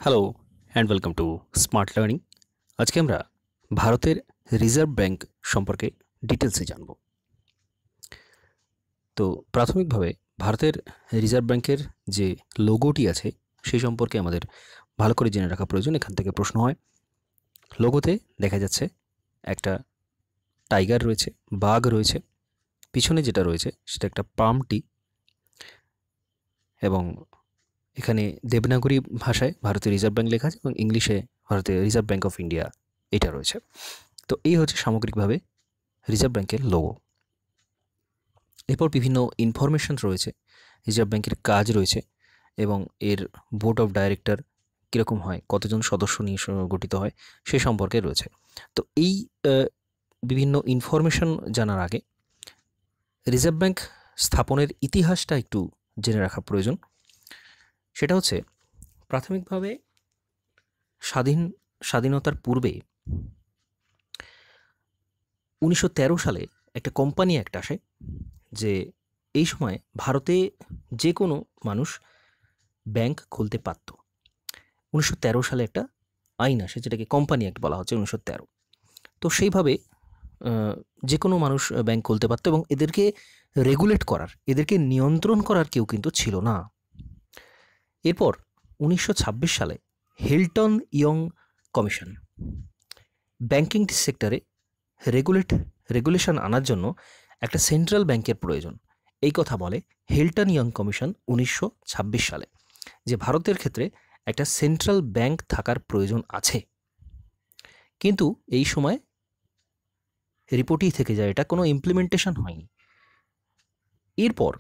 Hello and welcome to smart learning. আজকে আমরা ভারতের রিজার্ভ ব্যাংক সম্পর্কে ডিটেলসে জানব। তো প্রাথমিকভাবে ভারতের রিজার্ভ ব্যাংকের যে লোগোটি আছে সেই সম্পর্কে আমাদের ভালো করে জেনে রাখা প্রয়োজন। এখান থেকে প্রশ্ন হয়। লোগোতে দেখা যাচ্ছে একটা টাইগার রয়েছে, বাঘ রয়েছে, পিছনে যেটা রয়েছে সেটা একটা পাম টি, এবং এখানে দেবনাগরী ভাষায় ভারতীয় রিজার্ভ ব্যাংক লেখা আছে এবং ইংলিশে ভারতীয় রিজার্ভ ব্যাংক অফ ইন্ডিয়া এটা রয়েছে। তো এই হচ্ছে সামগ্রিকভাবে রিজার্ভ ব্যাংকের লোগো। এরপর বিভিন্ন ইনফরমেশন রয়েছে, রিজার্ভ ব্যাংকের কাজ রয়েছে এবং এর বোর্ড অফ ডাইরেক্টর কীরকম হয়, কতজন সদস্য নিয়ে গঠিত হয় সে সম্পর্কে রয়েছে। তো এই বিভিন্ন ইনফরমেশন জানার আগে রিজার্ভ ব্যাংক স্থাপনের ইতিহাসটা একটু জেনে রাখা প্রয়োজন। সেটা হচ্ছে প্রাথমিকভাবে স্বাধীনতার পূর্বে 1913 সালে একটা কোম্পানি অ্যাক্ট আসে যে এই সময় ভারতে যে কোনো মানুষ ব্যাংক খুলতে পারত। 1913 সালে একটা আইন আসে যেটাকে কোম্পানি অ্যাক্ট বলা হচ্ছে 1913। তো সেইভাবে যে কোনো মানুষ ব্যাংক খুলতে পারত এবং এদেরকে রেগুলেট করার, এদেরকে নিয়ন্ত্রণ করার কেউ কিন্তু ছিল না। এরপর 1926 সালে হিল্টন ইয়ং কমিশন ব্যাংকিং সেক্টরে রেগুলেশন আনার জন্য একটা সেন্ট্রাল ব্যাংকের প্রয়োজন, এই কথা বলে হিল্টন ইয়ং কমিশন 1926 সালে, যে ভারতের ক্ষেত্রে একটা সেন্ট্রাল ব্যাংক থাকার প্রয়োজন আছে। কিন্তু এই সময় রিপোর্টই থেকে যায়, এটা কোনো ইমপ্লিমেন্টেশন হয়নি। এরপর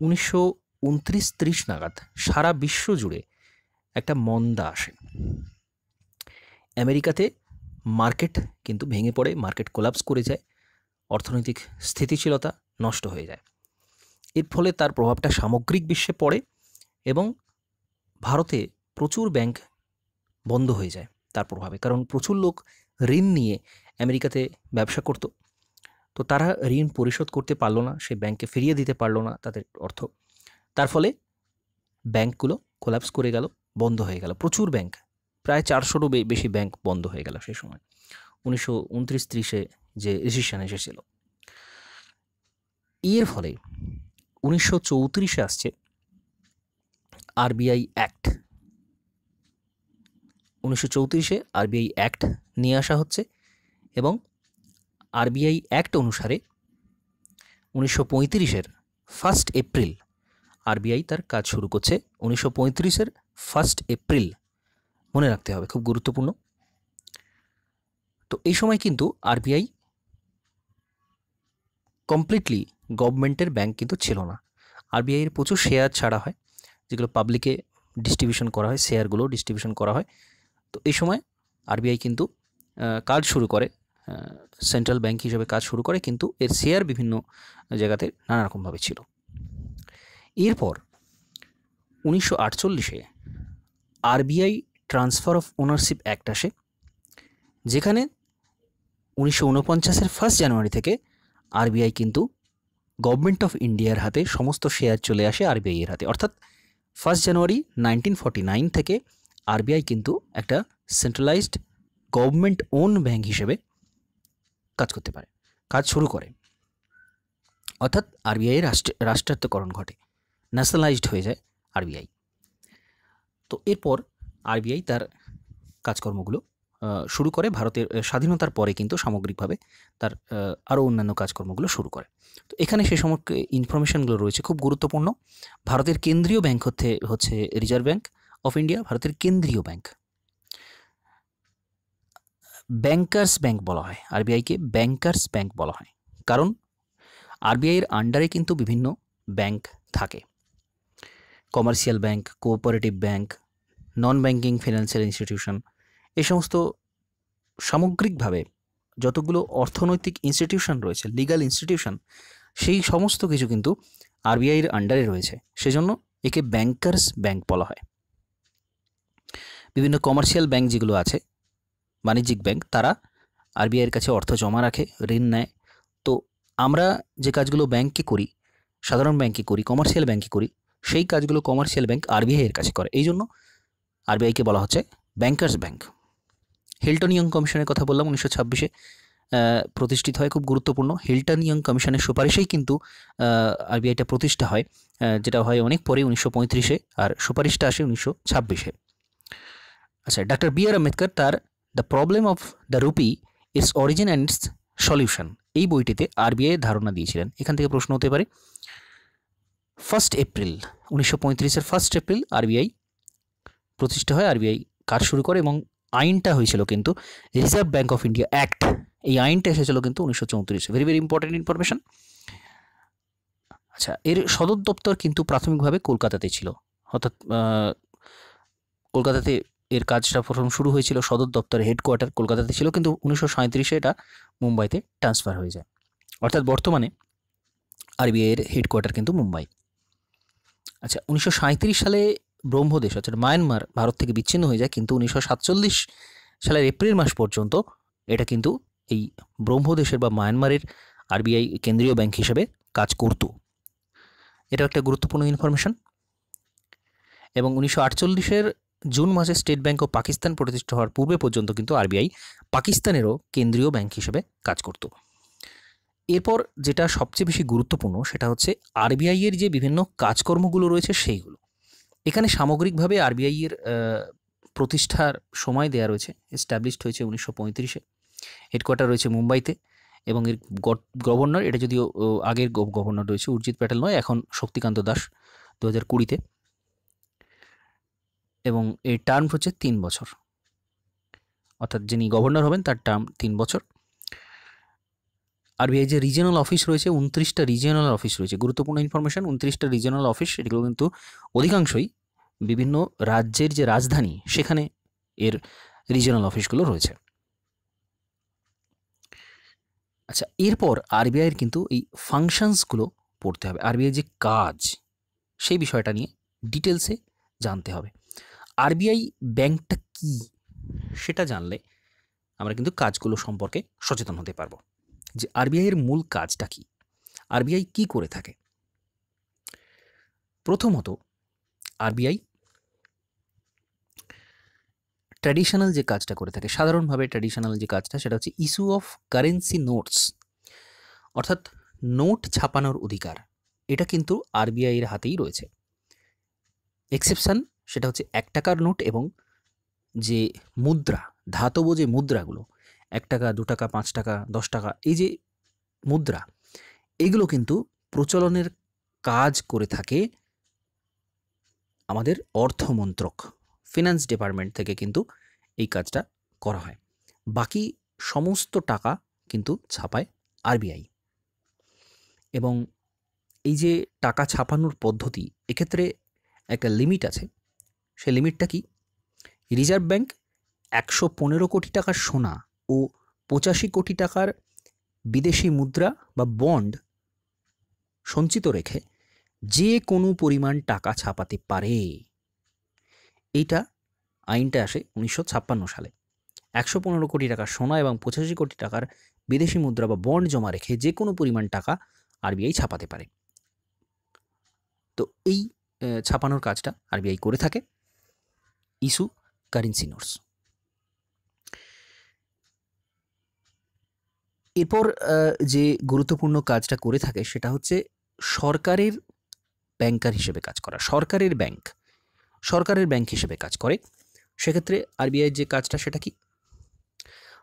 1929-30 নাগাদ সারা বিশ্ব জুড়ে একটা মন্দা আসে। আমেরিকাতে মার্কেট কিন্তু ভেঙে পড়ে, মার্কেট কোলাপস করে যায়, অর্থনৈতিক স্থিতিশীলতা নষ্ট হয়ে যায়। এর ফলে তার প্রভাবটা সামগ্রিক বিশ্বে পড়ে এবং ভারতে প্রচুর ব্যাংক বন্ধ হয়ে যায় তার প্রভাবে, কারণ প্রচুর লোক ঋণ নিয়ে আমেরিকাতে ব্যবসা করত। তো তারা ঋণ পরিশোধ করতে পারলো না, সে ব্যাংকে ফিরিয়ে দিতে পারলো না তাদের অর্থ। তার ফলে ব্যাংকগুলো কোলাপস করে গেল, বন্ধ হয়ে গেল। প্রচুর ব্যাংক, প্রায় 400রও বেশি ব্যাংক বন্ধ হয়ে গেল সেই সময় 1929-30 যে রিসেশন এসেছিল। এর ফলে 1934 আসছে আরবিআই অ্যাক্ট। 1934 আরবিআই অ্যাক্ট নিয়ে আসা হচ্ছে এবং আরবিআই অ্যাক্ট অনুসারে 1935 1 এপ্রিল আরবিআই তার কাজ শুরু করছে। 1935 1 এপ্রিল মনে রাখতে হবে, খুব গুরুত্বপূর্ণ। তো এই সময় কিন্তু আরবিআই কমপ্লিটলি গভর্নমেন্টের ব্যাংক কিন্তু ছিল না। আরবিআইয়ের প্রচুর শেয়ার ছাড়া হয়, যেগুলো পাবলিকে ডিস্ট্রিবিউশন করা হয়, শেয়ারগুলো ডিস্ট্রিবিউশন করা হয়। তো এই সময় আরবিআই কিন্তু কাজ শুরু করে, সেন্ট্রাল ব্যাংক হিসেবে কাজ শুরু করে, কিন্তু এর শেয়ার বিভিন্ন জায়গাতে নানা রকমভাবে ছিল। এরপর 1948 RBI transfer of ownership act আসে, যেখানে 1949 1 জানুয়ারি থেকে আরবিআই কিন্তু গভর্নমেন্ট অফ ইন্ডিয়ার হাতে সমস্ত শেয়ার চলে আসে আরবিআইয়ের হাতে। অর্থাৎ 1 জানুয়ারি 1949 থেকে আরবিআই কিন্তু একটা সেন্ট্রালাইজড গভর্নমেন্ট ওন ব্যাংক হিসেবে কাজ করতে পারে, কাজ শুরু করে। অর্থাৎ আরবিআইয়ের রাষ্ট্রায়ত্তকরণ ঘটে, ন্যাশনালাইজড হয়ে যায় আরবিআই। তো এরপর আরবিআই তার কাজকর্মগুলো শুরু করে। ভারতের স্বাধীনতার পরে কিন্তু সামগ্রিকভাবে তার আরও অন্যান্য কাজকর্মগুলো শুরু করে। তো এখানে সে সমস্ত ইনফরমেশনগুলো রয়েছে, খুব গুরুত্বপূর্ণ। ভারতের কেন্দ্রীয় ব্যাংক হচ্ছে রিজার্ভ ব্যাংক অফ ইন্ডিয়া, ভারতের কেন্দ্রীয় ব্যাংক। ব্যাংকার্স ব্যাংক বলা হয় আরবিআইকে, ব্যাংকার্স ব্যাংক বলা হয় কারণ আরবিআইয়ের আন্ডারে কিন্তু বিভিন্ন ব্যাংক থাকে, commercial bank, cooperative bank, non banking financial institution, এই সমস্ত সামগ্রিকভাবে যতগুলো অর্থনৈতিক ইনস্টিটিউশন রয়েছে, লিগ্যাল ইনস্টিটিউশন, সেই সমস্ত কিছু কিন্তু আরবিআইয়ের আন্ডারে রয়েছে। সেজন্য একে ব্যাংকার্স ব্যাংক বলা হয়। বিভিন্ন কমার্শিয়াল ব্যাংক যেগুলো আছে, বাণিজ্যিক ব্যাংক, তারা আরবিআইয়ের কাছে অর্থ জমা রাখে, ঋণ নেয়। তো আমরা যে কাজগুলো ব্যাংকে করি, সাধারণ ব্যাংকে করি, কমার্শিয়াল ব্যাংকে করি, সেই কাজগুলো কমার্শিয়াল ব্যাংক আরবিআইয়ের কাছে করে। এই জন্য আরবিআইকে বলা হচ্ছে ব্যাংকার্স ব্যাংক। হিল্টন ইয়ং কমিশনের কথা বললাম, 1926-এ প্রতিষ্ঠিত হয়, খুব গুরুত্বপূর্ণ। হিল্টন ইয়ং কমিশনের সুপারিশেই কিন্তু আরবিআইটা প্রতিষ্ঠা হয়, যেটা হয় অনেক পরে 1935-এ, আর সুপারিশটা আসে 1926-এ। আচ্ছা, ডক্টর বি আর আম্বেদকর তার the problem of the rupee, it's origin and it's solution, এই বইটিতে আরবিআই ধারণা দিয়েছিলেন। এখান থেকে প্রশ্ন হতে পারে, 1 এপ্রিল 1935-এর 1 এপ্রিল আরবিআই প্রতিষ্ঠা হয়, আরবিআই কাজ শুরু করে, এবং আইনটা হয়েছিল কিন্তু Reserve Bank of India Act. এই আইনটা এসেছিল কিন্তু 1934-এ। Very very important information. আচ্ছা, এর সদর দপ্তর কিন্তু প্রাথমিকভাবে কলকাতাতে ছিল, অর্থাৎ কলকাতাতে এর কাজটা প্রথম শুরু হয়েছিল, সদর দপ্তরের হেডকোয়ার্টার কলকাতাতে ছিল, কিন্তু 1937-এ এটা মুম্বাইতে ট্রান্সফার হয়ে যায়, অর্থাৎ বর্তমানে আরবিআই এর হেডকোয়ার্টার কিন্তু মুম্বাই। আচ্ছা, 1937 সালে ব্রহ্মদেশ অর্থাৎ মায়ানমার ভারত থেকে বিচ্ছিন্ন হয়ে যায়, কিন্তু 1947 সালের এপ্রিল মাস পর্যন্ত এটা কিন্তু এই ব্রহ্মদেশের বা মায়ানমারের আরবিআই কেন্দ্রীয় ব্যাংক হিসেবে কাজ করত। এটা একটা গুরুত্বপূর্ণ ইনফরমেশন। এবং 1948-এর জুন মাসে স্টেট ব্যাংক অফ পাকিস্তান প্রতিষ্ঠা হওয়ার পূর্বে পর্যন্ত কিন্তু আরবিআই পাকিস্তানেরও কেন্দ্রীয় ব্যাংক হিসেবে কাজ করত। এরপর যেটা সবচেয়ে বেশি গুরুত্বপূর্ণ সেটা হচ্ছে আরবিআই এর যে বিভিন্ন কাজকর্মগুলো রয়েছে সেইগুলো। এখানে সামগ্রিকভাবে আরবিআই এর প্রতিষ্ঠার সময় দেওয়া রয়েছে। এস্টাবলিশড হয়েছে 1935-এ, হেডকোয়ার্টার রয়েছে মুম্বাইতে, এবং এর গভর্নর, এটা যদিও আগের গভর্নর রয়েছে উর্জিত প্যাটেল নয়, এখন শক্তিকান্ত দাস 2020-তে, এবং এর টার্ম হচ্ছে 3 বছর, অর্থাৎ যিনি গভর্নর হবেন তার টার্ম 3 বছর। আরবিআই যে রিজিওনাল অফিস রয়েছে, 29টা রিজিওনাল অফিস রয়েছে, গুরুত্বপূর্ণ ইনফরমেশন। 29টা রিজিওনাল অফিস, এগুলো কিন্তু অধিকাংশই বিভিন্ন রাজ্যের যে রাজধানী সেখানে এর রিজিওনাল অফিসগুলো রয়েছে। আচ্ছা, এরপর আরবিআইয়ের কিন্তু এই ফাংশনসগুলো পড়তে হবে, আরবিআই যে কাজ সেই বিষয়টা নিয়ে ডিটেলসে জানতে হবে। আরবিআই ব্যাংকটা কি সেটা জানলে আমরা কিন্তু কাজগুলো সম্পর্কে সচেতন হতে পারবো, যে আরবিআইয়ের মূল কাজটা কি, আরবিআই কি করে থাকে। প্রথমত, আরবিআই ট্র্যাডিশনাল যে কাজটা করে থাকে, সাধারণভাবে ট্র্যাডিশনাল যে কাজটা সেটা হচ্ছে ইস্যু অফ কারেন্সি নোটস, অর্থাৎ নোট ছাপানোর অধিকার, এটা কিন্তু আরবিআইয়ের হাতেই রয়েছে। এক্সেপশন সেটা হচ্ছে 1 টাকার নোট এবং যে মুদ্রা, ধাতব যে মুদ্রাগুলো, 1 টাকা, 2 টাকা, 5 টাকা, 10 টাকা, এই যে মুদ্রা, এগুলো কিন্তু প্রচলনের কাজ করে থাকে আমাদের অর্থমন্ত্রক, ফিনান্স ডিপার্টমেন্ট থেকে কিন্তু এই কাজটা করা হয়। বাকি সমস্ত টাকা কিন্তু ছাপায় আরবিআই। এবং এই যে টাকা ছাপানোর পদ্ধতি, এক্ষেত্রে একটা লিমিট আছে। সেই লিমিটটা কি? রিজার্ভ ব্যাংক 115 কোটি টাকার সোনা ও 85 কোটি টাকার বিদেশি মুদ্রা বা বন্ড সঞ্চিত রেখে যে কোনো পরিমাণ টাকা ছাপাতে পারে। এইটা আইনটা আসে 1956 সালে। 115 কোটি টাকার সোনা এবং 85 কোটি টাকার বিদেশি মুদ্রা বা বন্ড জমা রেখে যে কোনো পরিমাণ টাকা আরবিআই ছাপাতে পারে। তো এই ছাপানোর কাজটা আরবিআই করে থাকে, ইস্যু কারেন্সি নোটস। এরপর যে গুরুত্বপূর্ণ কাজটা করে থাকে সেটা হচ্ছে সরকারের ব্যাংকার হিসেবে কাজ করা। সরকারের ব্যাংক হিসেবে কাজ করে। সেক্ষেত্রে আরবিআইয়ের যে কাজটা সেটা কি?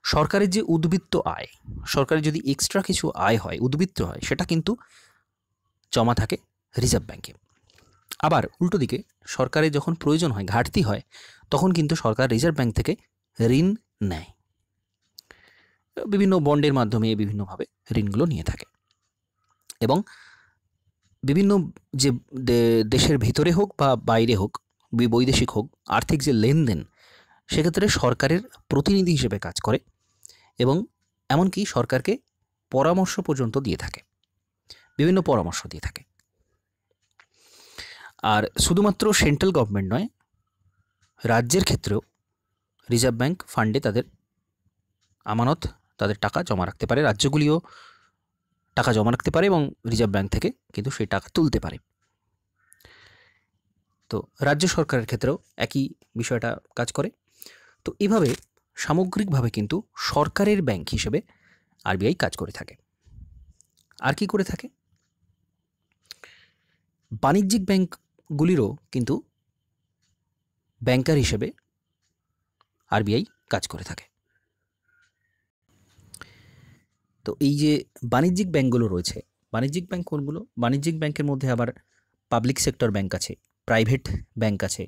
সরকারের যে উদ্বৃত্ত আয়, সরকারের যদি এক্সট্রা কিছু আয় হয়, উদ্বৃত্ত হয়, সেটা কিন্তু জমা থাকে রিজার্ভ ব্যাংকে। আবার উল্টো দিকে সরকারের যখন প্রয়োজন হয়, ঘাটতি হয়, তখন কিন্তু সরকার রিজার্ভ ব্যাংক থেকে ঋণ নেয়, বিভিন্ন বন্ডের মাধ্যমে বিভিন্নভাবে ঋণগুলো নিয়ে থাকে। এবং বিভিন্ন যে দেশের ভিতরে হোক বা বাইরে হোক, বৈদেশিক হোক, আর্থিক যে লেনদেন, সেক্ষেত্রে সরকারের প্রতিনিধি হিসেবে কাজ করে এবং এমনকি সরকারকে পরামর্শ পর্যন্ত দিয়ে থাকে, বিভিন্ন পরামর্শ দিয়ে থাকে। আর শুধুমাত্র সেন্ট্রাল গভর্নমেন্ট নয়, রাজ্যের ক্ষেত্রেও রিজার্ভ ব্যাংক ফান্ডে তাদের আমানত, তাদের টাকা জমা রাখতে পারে, রাজ্যগুলিও টাকা জমা রাখতে পারে এবং রিজার্ভ ব্যাংক থেকে কিন্তু সেই টাকা তুলতে পারে। তো রাজ্য সরকারের ক্ষেত্রেও একই বিষয়টা কাজ করে। তো এভাবে সামগ্রিকভাবে কিন্তু সরকারের ব্যাংক হিসেবে আরবিআই কাজ করে থাকে। আর কি করে থাকে? বাণিজ্যিক ব্যাংকগুলিরও কিন্তু ব্যাংকার হিসেবে আরবিআই কাজ করে থাকে। তো এই যে বাণিজ্যিক ব্যাংকগুলো রয়েছে, বাণিজ্যিক ব্যাংক কোনগুলো? বাণিজ্যিক ব্যাংকের মধ্যে আবার পাবলিক সেক্টর ব্যাংক আছে, প্রাইভেট ব্যাংক আছে,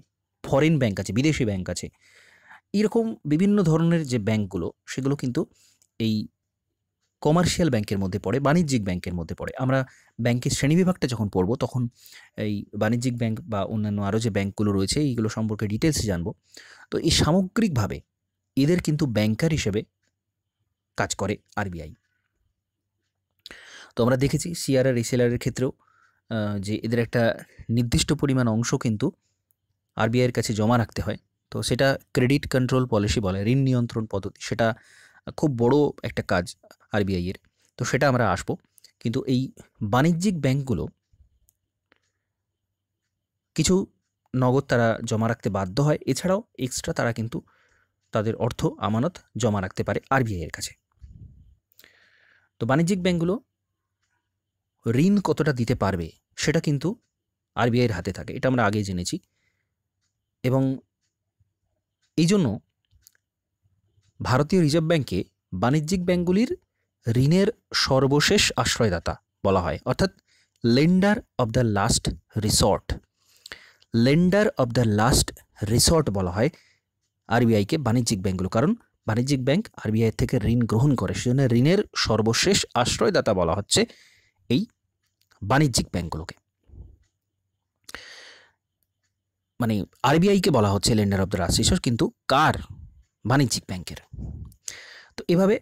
ফরেন ব্যাংক আছে, বিদেশি ব্যাংক আছে। এরকম বিভিন্ন ধরনের যে ব্যাংকগুলো, সেগুলো কিন্তু এই কমার্শিয়াল ব্যাংকের মধ্যে পড়ে, বাণিজ্যিক ব্যাংকের মধ্যে পড়ে। আমরা ব্যাংকের শ্রেণীবিভাগটা যখন পড়ব, তখন এই বাণিজ্যিক ব্যাংক বা অন্যান্য আরও যে ব্যাংকগুলো রয়েছে, এইগুলো সম্পর্কে ডিটেলসে জানব। তো এই সামগ্রিকভাবে এদের কিন্তু ব্যাংকার হিসেবে কাজ করে আরবিআই। তো আমরা দেখেছি সিআরআর এসএলআরের ক্ষেত্রেও যে এদের একটা নির্দিষ্ট পরিমাণ অংশ কিন্তু আরবিআইয়ের কাছে জমা রাখতে হয়। তো সেটা ক্রেডিট কন্ট্রোল পলিসি বলে, ঋণ নিয়ন্ত্রণ পদ্ধতি। সেটা খুব বড় একটা কাজ আরবিআইয়ের, তো সেটা আমরা আসবো। কিন্তু এই বাণিজ্যিক ব্যাংকগুলো কিছু নগদ তারা জমা রাখতে বাধ্য হয়, এছাড়াও এক্সট্রা তারা কিন্তু তাদের অর্থ আমানত জমা রাখতে পারে আরবিআইয়ের কাছে। তো বাণিজ্যিক ব্যাংকগুলো ঋণ কতটা দিতে পারবে সেটা কিন্তু আরবিআইয়ের হাতে থাকে, এটা আমরা আগেই জেনেছি। এবং এই জন্য ভারতীয় রিজার্ভ ব্যাংকে বাণিজ্যিক ব্যাংকগুলির ঋণের সর্বশেষ আশ্রয়দাতা বলা হয়, অর্থাৎ lender of the last resort. Lender of the last resort বলা হয় আরবিআইকে বাণিজ্যিক ব্যাংকগুলো, কারণ বাণিজ্যিক ব্যাংক আরবিআই থেকে ঋণ গ্রহণ করে, সেজন্য ঋণের সর্বশেষ আশ্রয়দাতা বলা হচ্ছে এই বাণিজ্যিক ব্যাংকগুলোকে। মানে আরবিআইকে বলা হচ্ছে lender of the last resort, কিন্তু কার? বাণিজ্যিক ব্যাংকের। তো এভাবে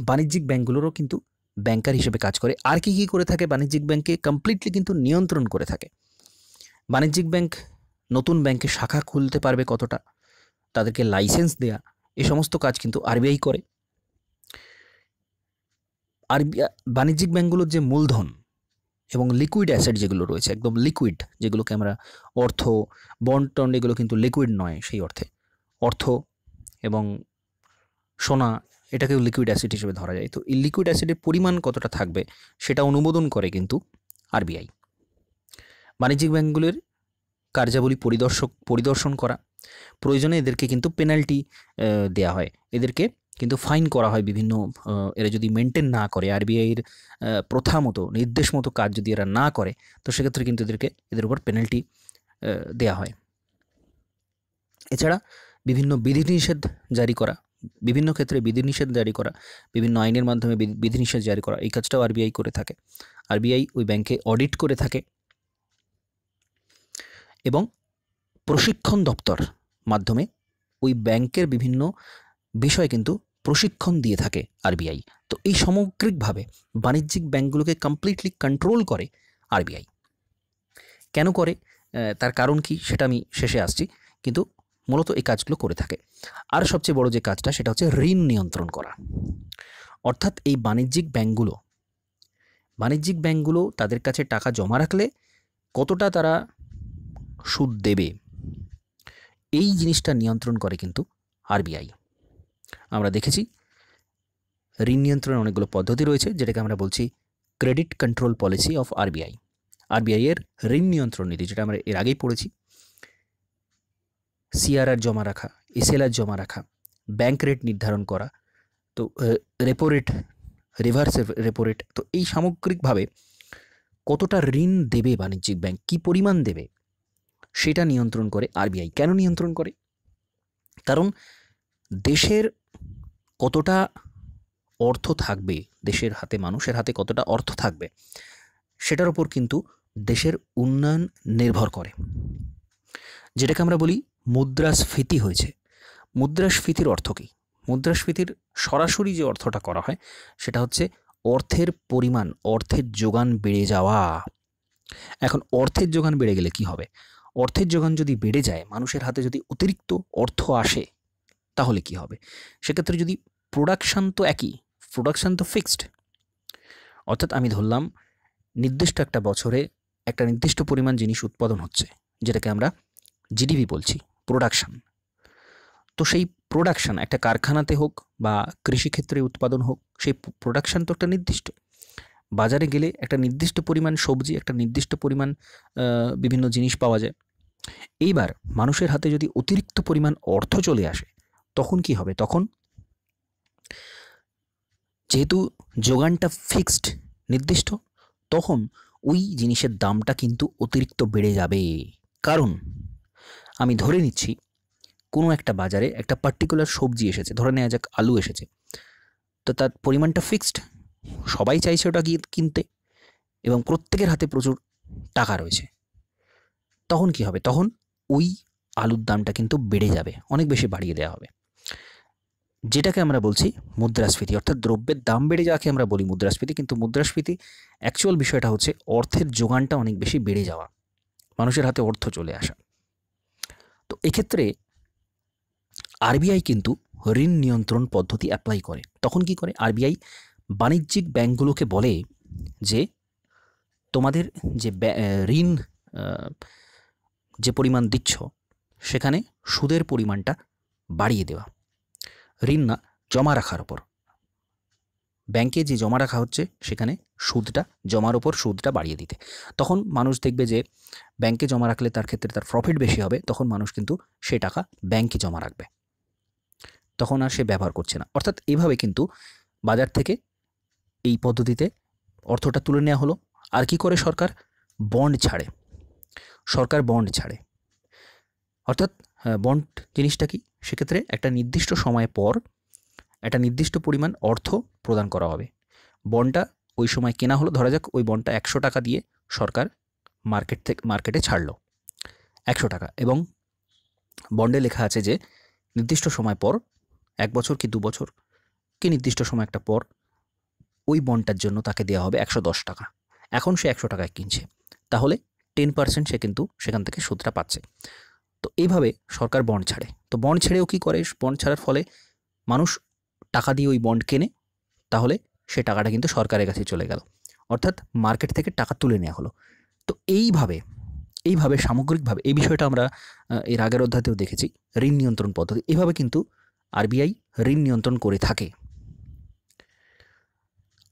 বাণিজ্যিক ব্যাংকগুলোরও কিন্তু ব্যাংকার হিসেবে কাজ করে। আর কি কি করে থাকে বাণিজ্যিক ব্যাংকে? কমপ্লিটলি কিন্তু নিয়ন্ত্রণ করে থাকে। বাণিজ্যিক ব্যাংক নতুন ব্যাংকে শাখা খুলতে পারবে কতটা, তাদেরকে লাইসেন্স দেয়া, এই সমস্ত কাজ কিন্তু আরবিআই করে। বাণিজ্যিক ব্যাংকগুলোর যে মূলধন এবং লিকুইড অ্যাসেট যেগুলো রয়েছে, একদম লিকুইড, যেগুলোকে আমরা অর্থ, বন্ড টন্ড, এগুলো কিন্তু লিকুইড নয় সেই অর্থে, অর্থ এবং সোনা, এটাকেও লিকুইড অ্যাসেট হিসেবে ধরা যায়। তো এই লিকুইড অ্যাসেটের পরিমাণ কতটা থাকবে সেটা অনুমোদন করে কিন্তু আরবিআই। বাণিজ্যিক ব্যাংকগুলির কার্যাবলী পরিদর্শন করা, প্রয়োজনে এদেরকে কিন্তু পেনাল্টি দেয়া হয়, এদেরকে কিন্তু ফাইন করা হয় বিভিন্ন, এরা যদি মেনটেন না করে, আরবিআইয়ের প্রথা মতো, নির্দেশ মতো কাজ যদি এরা না করে, তো সেক্ষেত্রে কিন্তু এদের উপর পেনাল্টি দেয়া হয়। এছাড়া বিভিন্ন বিধিনিষেধ জারি করা, বিভিন্ন ক্ষেত্রে বিধিনিষেধ জারি করা, বিভিন্ন আইনের মাধ্যমে বিধিনিষেধ জারি করা, এই কাজটাও আরবিআই করে থাকে। আরবিআই ওই ব্যাংকে অডিট করে থাকে এবং প্রশিক্ষণ দপ্তর মাধ্যমে ওই ব্যাংকের বিভিন্ন বিষয় কিন্তু প্রশিক্ষণ দিয়ে থাকে আরবিআই। তো এই সামগ্রিকভাবে বাণিজ্যিক ব্যাংকগুলোকে কমপ্লিটলি কন্ট্রোল করে আরবিআই। কেন করে, তার কারণ কি, সেটা আমি শেষে আসছি, কিন্তু মূলত এই কাজগুলো করে থাকে। আর সবচেয়ে বড় যে কাজটা, সেটা হচ্ছে ঋণ নিয়ন্ত্রণ করা। অর্থাৎ এই বাণিজ্যিক ব্যাংকগুলো তাদের কাছে টাকা জমা রাখলে কতটা তারা সুদ দেবে, এই জিনিসটা নিয়ন্ত্রণ করে কিন্তু আরবিআই। আমরা দেখেছি ঋণ নিয়ন্ত্রণের অনেকগুলো পদ্ধতি রয়েছে, যেটাকে আমরা বলছি credit control policy of RBI. আরবিআইয়ের ঋণ নিয়ন্ত্রণ নীতি, যেটা আমরা এর আগেই পড়েছি। সিআরআর জমা রাখা, এসএলআর জমা রাখা, ব্যাংক রেট নির্ধারণ করা, তো repo rate, reverse repo rate. তো এই সামগ্রিকভাবে কতটা ঋণ দেবে বাণিজ্যিক ব্যাংক, কী পরিমাণ দেবে, সেটা নিয়ন্ত্রণ করে আরবিআই। কেন নিয়ন্ত্রণ করে? কারণ দেশের কতটা অর্থ থাকবে, দেশের হাতে, মানুষের হাতে কতটা অর্থ থাকবে, সেটার উপর কিন্তু দেশের উন্নয়ন নির্ভর করে। যেটাকে আমরা বলি মুদ্রাস্ফীতি হয়েছে। মুদ্রাস্ফীতির অর্থ কী? মুদ্রাস্ফীতির সরাসরি যে অর্থটা করা হয়, সেটা হচ্ছে অর্থের পরিমাণ, অর্থের যোগান বেড়ে যাওয়া। এখন অর্থের যোগান বেড়ে গেলে কি হবে? অর্থের যোগান যদি বেড়ে যায়, মানুষের হাতে যদি অতিরিক্ত অর্থ আসে, তাহলে কি হবে? সেক্ষেত্রে যদি প্রোডাকশান তো একই, প্রোডাকশান তো ফিক্সড, অর্থাৎ আমি ধরলাম নির্দিষ্ট একটা বছরে একটা নির্দিষ্ট পরিমাণ জিনিস উৎপাদন হচ্ছে, যেটাকে আমরা জিডিপি বলছি, প্রোডাকশান। তো সেই প্রোডাকশান একটা কারখানাতে হোক বা কৃষিক্ষেত্রে উৎপাদন হোক, সেই প্রোডাকশান তো একটা নির্দিষ্ট। বাজারে গেলে একটা নির্দিষ্ট পরিমাণ সবজি, একটা নির্দিষ্ট পরিমাণ বিভিন্ন জিনিস পাওয়া যায়। এইবার মানুষের হাতে যদি অতিরিক্ত পরিমাণ অর্থ চলে আসে, তখন কি হবে? তখন যেহেতু যোগানটা ফিক্সড, নির্দিষ্ট, তখন ওই জিনিসের দামটা কিন্তু অতিরিক্ত বেড়ে যাবে। কারণ আমি ধরে নিচ্ছি কোনো একটা বাজারে একটা পার্টিকুলার সবজি এসেছে, ধরে নেওয়া যাক আলু এসেছে, তো তার পরিমাণটা ফিক্সড, সবাই চাইছে ওটা কিনতে এবং প্রত্যেকের হাতে প্রচুর টাকা রয়েছে। তখন কি হবে? তখন ওই আলুর দামটা কিন্তু বেড়ে যাবে, অনেক বেশি বাড়িয়ে দেওয়া হবে, যেটাকে আমরা বলছি মুদ্রাস্ফীতি। অর্থাৎ দ্রব্যের দাম বেড়ে যাওয়াকে আমরা বলি মুদ্রাস্ফীতি, কিন্তু মুদ্রাস্ফীতি অ্যাকচুয়াল বিষয়টা হচ্ছে অর্থের যোগানটা অনেক বেশি বেড়ে যাওয়া, মানুষের হাতে অর্থ চলে আসা। তো এক্ষেত্রে আরবিআই কিন্তু ঋণ নিয়ন্ত্রণ পদ্ধতি অ্যাপ্লাই করে। তখন কি করে? আরবিআই বাণিজ্যিক ব্যাংকগুলোকে বলে যে তোমাদের যে ঋণ যে পরিমাণ দিচ্ছ, সেখানে সুদের পরিমাণটা বাড়িয়ে দেওয়া। ঋণ না, জমা রাখার ওপর, ব্যাংকে যে জমা রাখা হচ্ছে সেখানে সুদটা, জমার ওপর সুদটা বাড়িয়ে দিতে। তখন মানুষ দেখবে যে ব্যাংকে জমা রাখলে তার ক্ষেত্রে তার প্রফিট বেশি হবে, তখন মানুষ কিন্তু সে টাকা ব্যাংকে জমা রাখবে, তখন আর সে ব্যবহার করছে না। অর্থাৎ এইভাবে কিন্তু বাজার থেকে এই পদ্ধতিতে অর্থটা তুলে নেওয়া হলো। আর কি করে সরকার? বন্ড ছাড়ে, সরকার বন্ড ছাড়ে। অর্থাৎ বন্ড জিনিসটা কি? সেক্ষেত্রে একটা নির্দিষ্ট সময় পর একটা নির্দিষ্ট পরিমাণ অর্থ প্রদান করা হবে। বন্ডটা ওই সময় কেনা হলো, ধরা যাক ওই বন্ডটা 100 টাকা দিয়ে সরকার মার্কেটে ছাড়লো 100 টাকা, এবং বন্ডে লেখা আছে যে নির্দিষ্ট সময় পর, 1 বছর কি 2 বছর কি নির্দিষ্ট সময় একটা পর, ওই বন্ডটার জন্য তাকে দেওয়া হবে 110 টাকা। এখন সে 100 টাকায় কিনছে, তাহলে 10% সে কিন্তু সেখান থেকে সুদটা পাচ্ছে। তো এইভাবে সরকার বন্ড ছাড়ে। তো বন্ড ছেড়েও কী করে? বন্ড ছাড়ার ফলে মানুষ টাকা দিয়ে ওই বন্ড কেনে, তাহলে সে টাকাটা কিন্তু সরকারের কাছে চলে গেল, অর্থাৎ মার্কেট থেকে টাকা তুলে নেওয়া হলো। তো এইভাবে সামগ্রিকভাবে এই বিষয়টা আমরা এর আগের অধ্যায়তেও দেখেছি, ঋণ নিয়ন্ত্রণ পদ্ধতি। এইভাবে কিন্তু আরবিআই ঋণ নিয়ন্ত্রণ করে থাকে।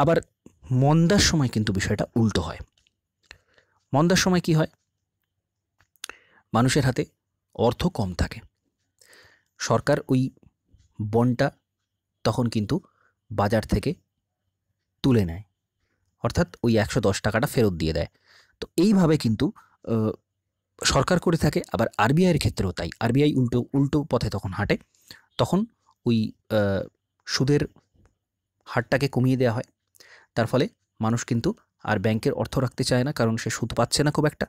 আবার মন্দার সময় কিন্তু বিষয়টা উল্টো হয়। মন্দার সময় কি হয়? মানুষের হাতে অর্থ কম থাকে, সরকার ওই বন্ডটা তখন কিন্তু বাজার থেকে তুলে নেয়, অর্থাৎ ওই 110 টাকাটা ফেরত দিয়ে দেয়। তো এইভাবে কিন্তু সরকার করে থাকে। আবার আরবিআইয়ের ক্ষেত্রেও তাই, আরবিআই উল্টো পথে তখন হাঁটে, তখন ওই সুদের হারটাকে কমিয়ে দেওয়া হয়। তার ফলে মানুষ কিন্তু আর ব্যাংকের অর্থ রাখতে চায় না, কারণ সে সুদ পাচ্ছে না খুব একটা,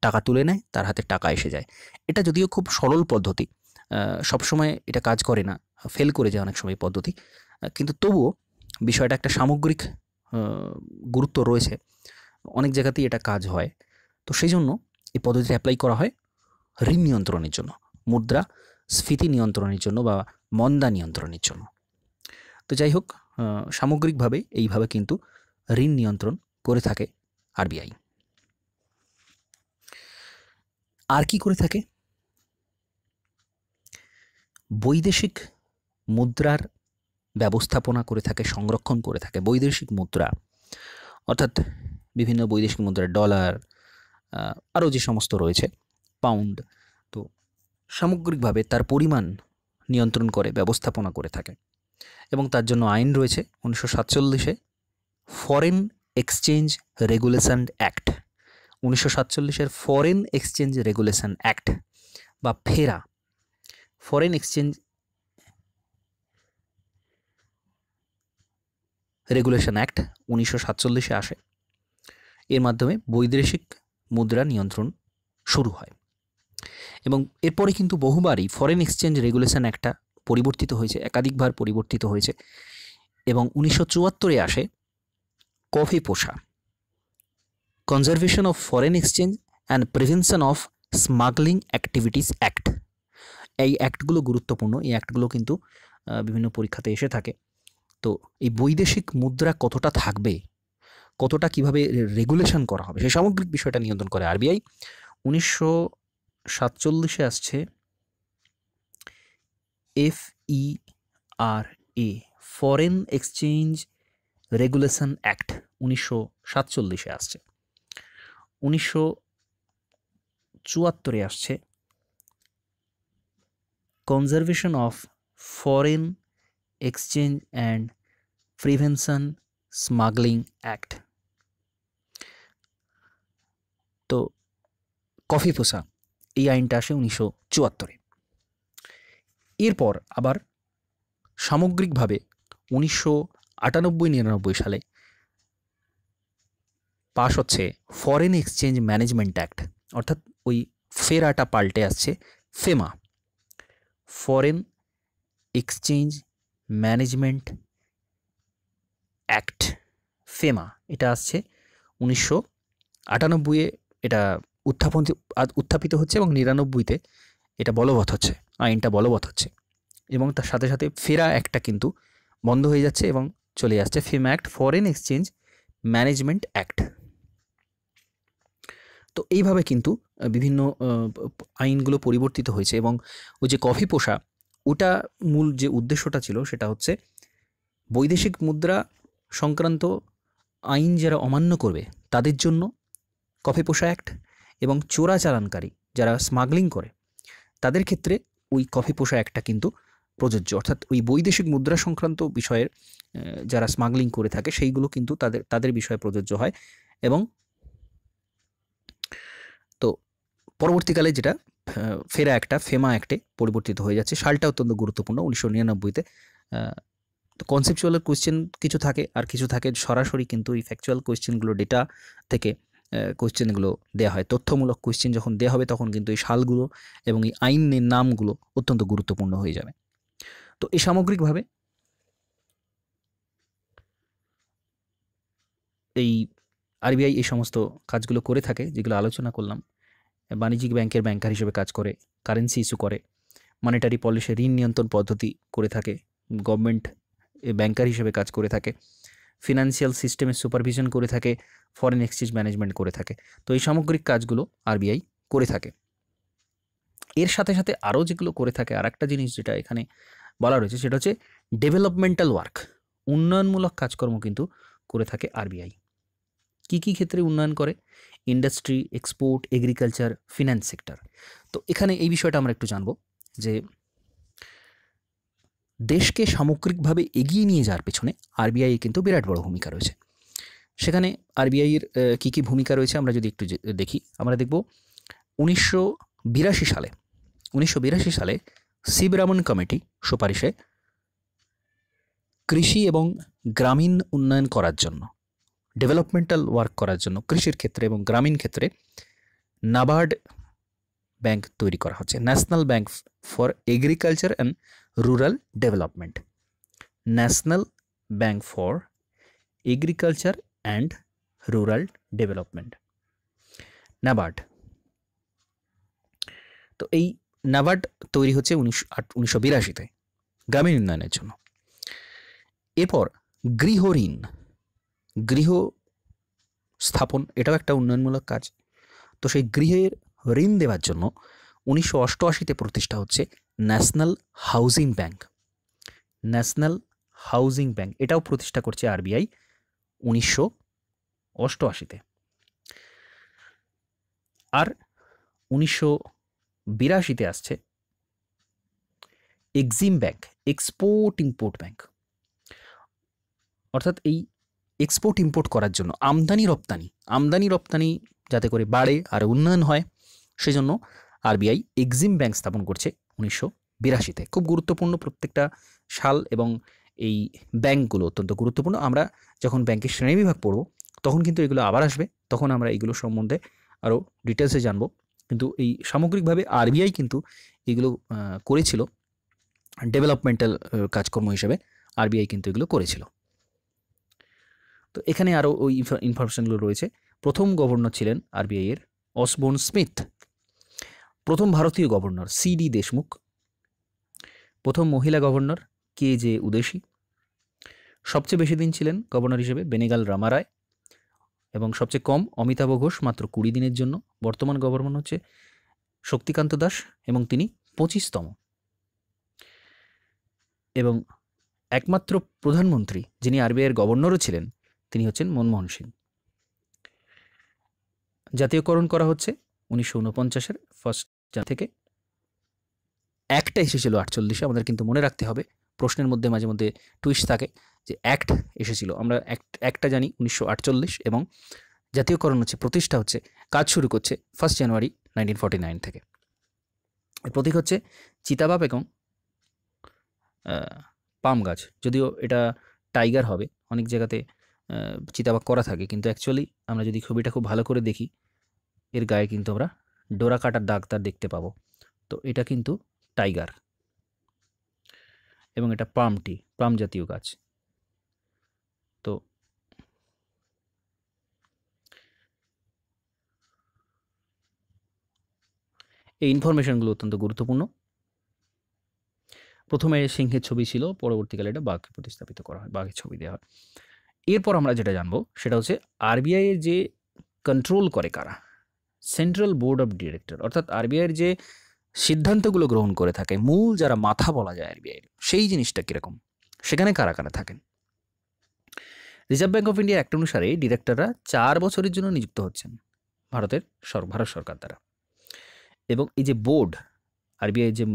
টাকা তুলে নেয়, তার হাতে টাকা এসে যায়। এটা যদিও খুব সরল পদ্ধতি, সবসময় এটা কাজ করে না, ফেল করে যায় অনেক সময় পদ্ধতি, কিন্তু তবুও বিষয়টা একটা সামগ্রিক গুরুত্ব রয়েছে, অনেক জায়গাতেই এটা কাজ হয়। তো সেই জন্য এই পদ্ধতিটা অ্যাপ্লাই করা হয় ঋণ নিয়ন্ত্রণের জন্য, মুদ্রাস্ফীতি নিয়ন্ত্রণের জন্য বা মন্দা নিয়ন্ত্রণের জন্য। তো যাই হোক, সামগ্রিকভাবে এইভাবে কিন্তু ঋণ নিয়ন্ত্রণ করে থাকে আরবিআই। আর কি করে থাকে? বৈদেশিক মুদ্রার ব্যবস্থাপনা করে থাকে, সংরক্ষণ করে থাকে। বৈদেশিক মুদ্রা অর্থাৎ বিভিন্ন বৈদেশিক মুদ্রা, ডলার, আরও যে সমস্ত রয়েছে, পাউন্ড, তো সামগ্রিকভাবে তার পরিমাণ নিয়ন্ত্রণ করে, ব্যবস্থাপনা করে থাকে। এবং তার জন্য আইন রয়েছে 1947-এ ফরেন এক্সচেঞ্জ রেগুলেশন অ্যাক্ট। 1947-এর ফরেন এক্সচেঞ্জ রেগুলেশন অ্যাক্ট বা FERA, foreign exchange regulation act 1947-এ আসে। এর মাধ্যমে বৈদেশিক মুদ্রা নিয়ন্ত্রণ শুরু হয়, এবং এরপরে কিন্তু বহুবারই ফরেন এক্সচেঞ্জ রেগুলেশন অ্যাক্টটা পরিবর্তিত হয়েছে, একাধিকবার পরিবর্তিত হয়েছে। এবং 1974-এ আসে কফি পোষা, conservation of foreign exchange and prevention of smuggling activities act. এই অ্যাক্টগুলো গুরুত্বপূর্ণ, এই অ্যাক্টগুলো কিন্তু বিভিন্ন পরীক্ষাতে এসে থাকে। তো এই বৈদেশিক মুদ্রা কতটা থাকবে, কতটা কিভাবে রেগুলেশন করা হবে, সেই সামগ্রিক বিষয়টা নিয়ন্ত্রণ করে আরবিআই। 1947 আসছে FERA, foreign exchange regulation act 1947 আসছে। 1974 আসছে conservation of foreign exchange and prevention smuggling act. তো কফি পোষা এই আইনটা আসে 1974। এরপর আবার সামগ্রিকভাবে 1998-99 সালে পাস হচ্ছে ফরেন এক্সচেঞ্জ ম্যানেজমেন্ট অ্যাক্ট, অর্থাৎ ওই ফেরাটা পাল্টে আসছে FEMA, foreign exchange management act, FEMA. এটা আসছে 1998-এ এটা উত্থাপিত হচ্ছে এবং 99-তে এটা বলবৎ হচ্ছে, আইনটা বলবৎ হচ্ছে। এবং তার সাথে সাথে ফেরা অ্যাক্টটা কিন্তু বন্ধ হয়ে যাচ্ছে এবং চলে আসছে FEMA act, foreign exchange management act. তো এইভাবে কিন্তু বিভিন্ন আইনগুলো পরিবর্তিত হয়েছে। এবং ওই যে কফি পোষা, ওটা মূল যে উদ্দেশ্যটা ছিল সেটা হচ্ছে বৈদেশিক মুদ্রা সংক্রান্ত আইন যারা অমান্য করবে তাদের জন্য কফি পোষা অ্যাক্ট, এবং চোরাচালানকারী যারা স্মাগলিং করে তাদের ক্ষেত্রে ওই কফি পোষা অ্যাক্টটা কিন্তু প্রযোজ্য। অর্থাৎ ওই বৈদেশিক মুদ্রা সংক্রান্ত বিষয়ের যারা স্মাগলিং করে থাকে সেইগুলো কিন্তু তাদের বিষয়ে প্রযোজ্য হয়। এবং তো পরবর্তীকালে যেটা ফেরা অ্যাক্টটা ফেমা অ্যাক্টে পরিবর্তিত হয়ে যাচ্ছে। সালটা অত্যন্ত গুরুত্বপূর্ণ 1999-তে। তো কনসেপচুয়াল কোয়েশ্চেন কিছু থাকে, আর কিছু থাকে সরাসরি কিন্তু এই ফ্যাকচুয়াল কোয়েশ্চেনগুলো ডেটা থেকে কোয়েশ্চেনগুলো দেওয়া হয়। তথ্যমূলক কোয়েশ্চেন যখন দেওয়া হবে তখন কিন্তু এই সালগুলো এবং এই আইনের নামগুলো অত্যন্ত গুরুত্বপূর্ণ হয়ে যাবে। তো এই সামগ্রিকভাবে এই আরবিআই এই সমস্ত কাজগুলো করে থাকে যেগুলো আলোচনা করলাম। বাণিজ্যিক ব্যাংকের ব্যাংকার হিসেবে কাজ করে, কারেন্সি ইস্যু করে, মনিটারি পলিসি ঋণ নিয়ন্ত্রণ পদ্ধতি করে থাকে, গভর্নমেন্ট ব্যাংকার হিসেবে কাজ করে থাকে, ফিনান্সিয়াল সিস্টেমের সুপারভিশন করে থাকে, ফরেন এক্সচেঞ্জ ম্যানেজমেন্ট করে থাকে। তো এই সামগ্রিক কাজগুলো আরবিআই করে থাকে। এর সাথে সাথে আরও যেগুলো করে থাকে, আর একটা জিনিস যেটা এখানে বলা রয়েছে সেটা হচ্ছে ডেভেলপমেন্টাল ওয়ার্ক, উন্নয়নমূলক কাজকর্ম কিন্তু করে থাকে আরবিআই। কী কী ক্ষেত্রে উন্নয়ন করে? Industry, export, agriculture, finance sector. তো এখানে এই বিষয়টা আমরা একটু জানবো যে দেশকে সামগ্রিকভাবে এগিয়ে নিয়ে যাওয়ার পেছনে আরবিআই কিন্তু বিরাট বড় ভূমিকা রয়েছে। সেখানে আরবিআইয়ের কী কী ভূমিকা রয়েছে আমরা যদি একটু দেখি, আমরা দেখব 1982 সালে শিবরামন কমিটি সুপারিশে কৃষি এবং গ্রামীণ উন্নয়ন করার জন্য, ডেভেলপমেন্টাল ওয়ার্ক করার জন্য কৃষির ক্ষেত্রে এবং গ্রামীণ ক্ষেত্রে নাবার্ড ব্যাংক তৈরি করা হচ্ছে, national bank for agriculture and rural development, national bank for agriculture and rural development, NABARD. তো এই নাবার্ড তৈরি হচ্ছে 1982-তে গ্রামীণ উন্নয়নের জন্য। এরপর গৃহ ঋণ, গৃহ স্থাপন, এটাও একটা উন্নয়নমূলক কাজ। তো সেই গৃহের ঋণ দেওয়ার জন্য 1988-তে প্রতিষ্ঠা হচ্ছে national housing bank, national housing bank. এটাও প্রতিষ্ঠা করছে আরবিআই 1988-তে। আর 1982-তে আসছে Exim bank, export import bank. অর্থাৎ এই এক্সপোর্ট ইম্পোর্ট করার জন্য আমদানি রপ্তানি যাতে করে বাড়ে আর উন্নয়ন হয়, সেজন্য আরবিআই এক্সিম ব্যাংক স্থাপন করছে 1982-তে। খুব গুরুত্বপূর্ণ প্রত্যেকটা সাল, এবং এই ব্যাংকগুলো অত্যন্ত গুরুত্বপূর্ণ। আমরা যখন ব্যাংকের শ্রেণীবিভাগ পড়ব তখন কিন্তু এগুলো আবার আসবে, তখন আমরা এইগুলো সম্বন্ধে আরও ডিটেলসে জানব। কিন্তু এই সামগ্রিকভাবে আরবিআই কিন্তু এগুলো করেছিল, ডেভেলপমেন্টাল কাজকর্ম হিসেবে আরবিআই কিন্তু এগুলো করেছিল। তো এখানে আরও ওই ইনফরমেশনগুলো রয়েছে। প্রথম গভর্নর ছিলেন আরবিআইয়ের অসবোর্ন স্মিথ, প্রথম ভারতীয় গভর্নর সিডি দেশমুখ, প্রথম মহিলা গভর্নর KJ উদেশী, সবচেয়ে বেশি দিন ছিলেন গভর্নর হিসেবে বেনেগাল রামারায়, এবং সবচেয়ে কম অমিতাভ ঘোষ মাত্র 20 দিনের জন্য, বর্তমান গভর্নর হচ্ছে শক্তিকান্ত দাস এবং তিনি 25তম, এবং একমাত্র প্রধানমন্ত্রী যিনি আরবিআইয়ের গভর্নরও ছিলেন তিনি হচ্ছেন মনমোহন সিং। জাতীয়করণ করা হচ্ছে 1949-এর 1 জানুয়ারি থেকে। অ্যাক্টটা এসেছিল 48-এ। আমাদের কিন্তু মনে রাখতে হবে, প্রশ্নের মধ্যে মাঝে মধ্যে টুইস্ট থাকে যে অ্যাক্ট এসেছিল। আমরা অ্যাক্টটা জানি 1948, এবং জাতীয়করণ হচ্ছে, প্রতিষ্ঠা হচ্ছে, কাজ শুরু করছে 1 জানুয়ারি 1949 থেকে। এর প্রতীক হচ্ছে চিতাবাঘ এবং পাম গাছ। যদিও এটা টাইগার হবে, অনেক জায়গাতে চিতাবাঘ করা থাকে, কিন্তু অ্যাকচুয়ালি আমরা যদি ছবিটা খুব ভালো করে দেখি, এর গায়ে কিন্তু আমরা ডোরা কাটার দাগ তার দেখতে পাবো। তো এটা কিন্তু টাইগার, এবং এটা পাম জাতীয় গাছ। তো এই ইনফরমেশনগুলো অত্যন্ত গুরুত্বপূর্ণ। প্রথমে সিংহের ছবি ছিল, পরবর্তীকালে এটা বাঘকে প্রতিস্থাপিত করা হয়, বাঘের ছবি দেওয়া হয়। এরপর আমরা যেটা জানবো সেটা হচ্ছে আরবিআইয়ের যে কন্ট্রোল করে কারা, সেন্ট্রাল বোর্ড অফ ডিরেক্টর, অর্থাৎ আরবিআইয়ের যে সিদ্ধান্তগুলো গ্রহণ করে থাকে, মূল যারা মাথা বলা যায় আরবিআইয়ের, সেই জিনিসটা কীরকম, সেখানে কারা কারা থাকেন। রিজার্ভ ব্যাঙ্ক অফ ইন্ডিয়ার অ্যাক্ট অনুসারে ডিরেক্টররা 4 বছরের জন্য নিযুক্ত হচ্ছেন ভারত সরকার দ্বারা। এবং এই যে বোর্ড, আরবিআই যে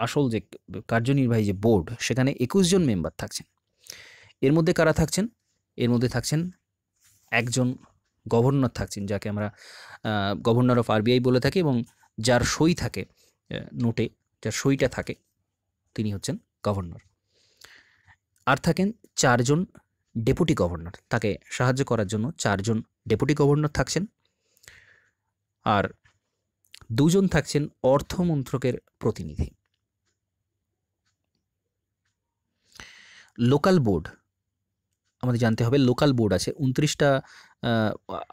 আসল যে কার্যনির্বাহী যে বোর্ড, সেখানে 21 জন মেম্বার থাকছেন। এর মধ্যে কারা থাকছেন? এর মধ্যে থাকছেন একজন গভর্নর থাকছেন, যাকে আমরা গভর্নর অফ আরবিআই বলে থাকি, এবং যার সই থাকে নোটে, যার সইটা থাকে, তিনি হচ্ছেন গভর্নর। আর থাকেন 4 জন ডেপুটি গভর্নর, তাকে সাহায্য করার জন্য 4 জন ডেপুটি গভর্নর থাকছেন। আর 2 জন থাকছেন অর্থ মন্ত্রকের প্রতিনিধি। লোকাল বোর্ড, আমাদের জানতে হবে লোকাল বোর্ড আছে 29টা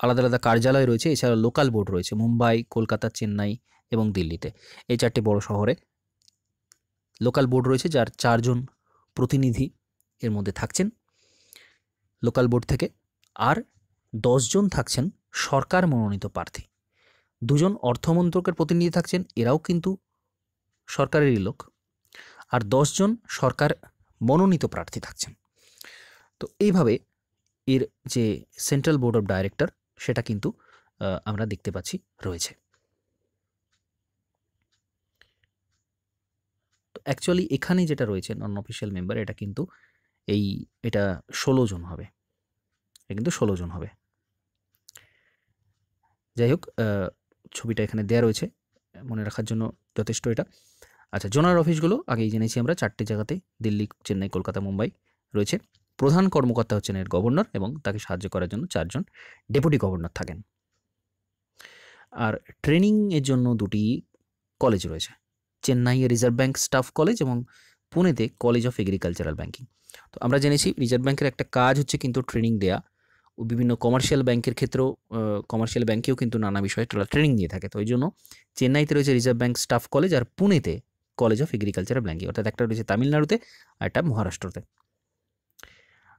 আলাদা আলাদা কার্যালয় রয়েছে। এছাড়া লোকাল বোর্ড রয়েছে মুম্বাই, কলকাতা, চেন্নাই এবং দিল্লিতে। এই 4টে বড় শহরে লোকাল বোর্ড রয়েছে, যার 4 জন প্রতিনিধি এর মধ্যে থাকছেন লোকাল বোর্ড থেকে। আর 10 জন থাকছেন সরকার মনোনীত প্রার্থী। 2 জন অর্থমন্ত্রকের প্রতিনিধি থাকছেন, এরাও কিন্তু সরকারেরই লোক। আর 10 জন সরকার মনোনীত প্রার্থী থাকছেন। তো এইভাবে এর যে সেন্ট্রাল বোর্ড অফ ডাইরেক্টর, সেটা কিন্তু আমরা দেখতে পাচ্ছি রয়েছে। তো অ্যাকচুয়ালি এখানে যেটা রয়েছে নন অফিসিয়াল মেম্বার, এটা কিন্তু এটা 16 জন হবে। এটা কিন্তু 16 জন হবে। যাই হোক, ছবিটা এখানে দেয়া রয়েছে, মনে রাখার জন্য যথেষ্ট এটা। আচ্ছা, জোনাল অফিসগুলো আগেই জেনেছি আমরা, 4টে জায়গাতে, দিল্লি, চেন্নাই, কলকাতা, মুম্বাই রয়েছে। প্রধান কর্মকর্তা হচ্ছেন এর গভর্নর, এবং তাকে সাহায্য করার জন্য 4 জন ডেপুটি গভর্নর থাকেন। আর ট্রেনিংয়ের জন্য 2টি কলেজ রয়েছে, চেন্নাইয়ে রিজার্ভ ব্যাঙ্ক স্টাফ কলেজ এবং পুনেতে কলেজ অফ এগ্রিকালচারাল ব্যাঙ্কিং। তো আমরা জেনেছি রিজার্ভ ব্যাঙ্কের একটা কাজ হচ্ছে কিন্তু ট্রেনিং দেয়া। বিভিন্ন কমার্শিয়াল ব্যাঙ্কের ক্ষেত্রেও, কমার্শিয়াল ব্যাঙ্কেও কিন্তু নানা বিষয়ে ট্রেনিং দিয়ে থাকে। তো ওই জন্য চেন্নাইতে রয়েছে রিজার্ভ ব্যাঙ্ক স্টাফ কলেজ, আর পুনেতে কলেজ অফ এগ্রিকালচারাল ব্যাঙ্কিং, অর্থাৎ একটা রয়েছে তামিলনাড়ুতে আর একটা মহারাষ্ট্রতে।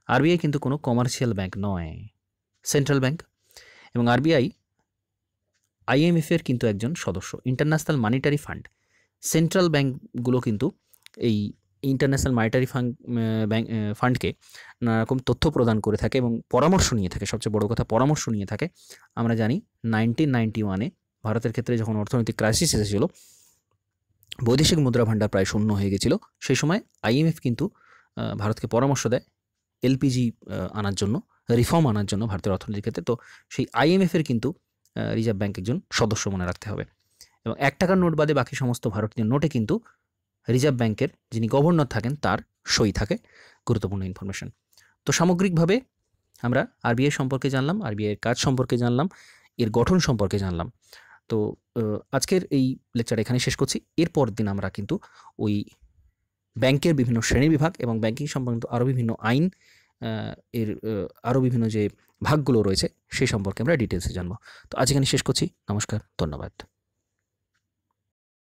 আরবিআই কিন্তু কোনো কমার্শিয়াল ব্যাঙ্ক নয়, সেন্ট্রাল ব্যাঙ্ক। এবং আরবিআই আইএমএফের কিন্তু একজন সদস্য। ইন্টারন্যাশনাল মনিটারি ফান্ড, সেন্ট্রাল ব্যাঙ্কগুলো কিন্তু এই ইন্টারন্যাশনাল মনিটারি ফান্ডকে নানারকম তথ্য প্রদান করে থাকে এবং পরামর্শ নিয়ে থাকে। সবচেয়ে বড় কথা, পরামর্শ নিয়ে থাকে। আমরা জানি 1991-এ ভারতের ক্ষেত্রে যখন অর্থনৈতিক ক্রাইসিস এসেছিল, বৈদেশিক মুদ্রা ভাণ্ডার প্রায় শূন্য হয়ে গেছিল, সেই সময় আইএমএফ কিন্তু ভারতকে পরামর্শ দেয় এলপিজি আনার জন্য, রিফর্ম আনার জন্য ভারতের অর্থনীতির ক্ষেত্রে। তো সেই আইএমএফের কিন্তু রিজার্ভ ব্যাঙ্ক একজন সদস্য, মনে রাখতে হবে। এবং 1 টাকার নোট বাদে বাকি সমস্ত ভারতীয় নোটে কিন্তু রিজার্ভ ব্যাঙ্কের যিনি গভর্নর থাকেন তার সই থাকে। গুরুত্বপূর্ণ ইনফরমেশন। তো সামগ্রিকভাবে আমরা আরবিআই সম্পর্কে জানলাম, আরবিআইয়ের কাজ সম্পর্কে জানলাম, এর গঠন সম্পর্কে জানলাম। তো আজকের এই লেকচার এখানে শেষ করছি। এরপর দিন আমরা কিন্তু ওই ব্যাংকের বিভিন্ন শ্রেণীবিভাগ এবং ব্যাংকিং সংক্রান্ত আরও বিভিন্ন আইন, এর আরও বিভিন্ন যে ভাগগুলো রয়েছে সেই সম্পর্কে আমরা ডিটেলসে জানবো। তো আজ এখানে শেষ করছি। নমস্কার, ধন্যবাদ।